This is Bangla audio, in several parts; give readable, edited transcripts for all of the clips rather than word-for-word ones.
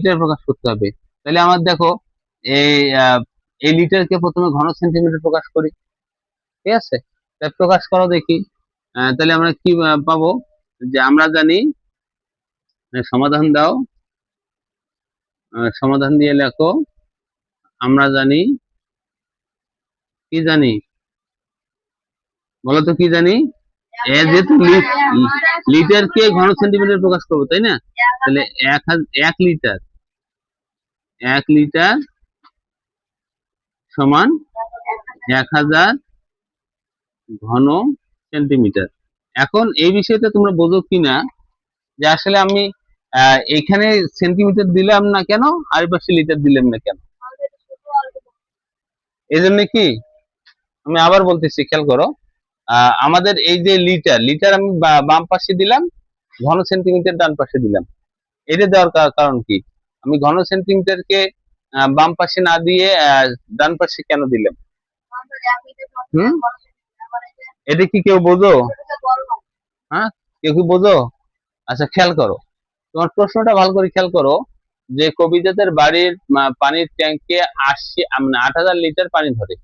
লিটার প্রকাশ করতে হবে। তাহলে আমার দেখো এই এই লিটারকে প্রথমে ঘন সেন্টিমিটার প্রকাশ করি, ঠিক আছে? তাই প্রকাশ করো দেখি। তাহলে আমরা কি পাবো, যে আমরা জানি, সমাধান দাও, সমাধান দিয়ে লেখো। আমরা জানি, কি জানি বলো তো, কি জানি? যেহেতু লিটার কে ঘন সেন্টিমিটার প্রকাশ করবো, তাই না? তাহলে 1 লিটার, 1 লিটার সমান 1000 ঘন সেন্টিমিটার। এখন এই বিষয়টা তোমরা বোঝো কিনা, যে আসলে আমি এখানে সেন্টিমিটার দিলাম না কেন, আর পাশে লিটার দিলাম না কেন? এই জন্য কি, আমি আবার বলতেছি, খেয়াল করো। আমাদের এই যে লিটার, লিটার আমি বাম পাশে দিলাম, ঘন সেন্টিমিটার ডান পাশে দিলাম। এটা দেওয়ার কারণ কি? আমি ঘন সেন্টিমিটারকে বাম পাশে না দিয়ে ডান পাশে কেন দিলাম? হুম, এটা কি কেউ বোঝো? হ্যাঁ, কেউ কি বোঝো? আচ্ছা, খেয়াল করো, তোমার প্রশ্নটা ভালো করে খেয়াল করো, যে কবিতাদের বাড়ির পানির ট্যাঙ্কে 80 লিটার পানি ধরে,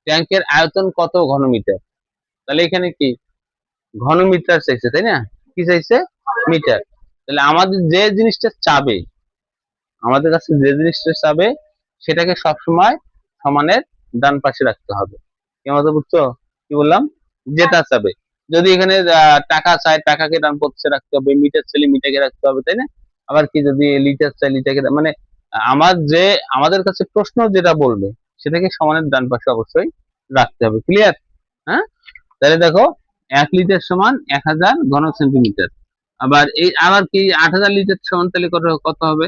ট্যাঙ্কের আয়তন কত ঘনমিটার? তাহলে এখানে কি ঘনমিটার চাইছে, তাই না? কি চাইছে? মিটার। তাহলে আমাদের যে জিনিসটা চাবে, আমাদের কাছে যে জিনিসটা চাবে, সেটাকে সবসময় সমানের ডান পাশে রাখতে হবে। কেমন বুঝছো কি বললাম? যেটা চাবে, যদি এখানে টাকা চাই, টাকাকে ডান পাশে রাখতে হবে, মিটার চাইলে মিটারকে রাখতে হবে, তাই না? আবার কি, যদি লিটার চাই, লিটারকে, মানে আমাদের কাছে প্রশ্ন যেটা বলবে, সেটাকে সমানের ডান পাশে অবশ্যই রাখতে হবে। ক্লিয়ার? হ্যাঁ, তাহলে দেখো 1 লিটার সমান 1000 ঘন সেন্টিমিটার। আবার কি 8000 লিটার সমান তাহলে কত হবে?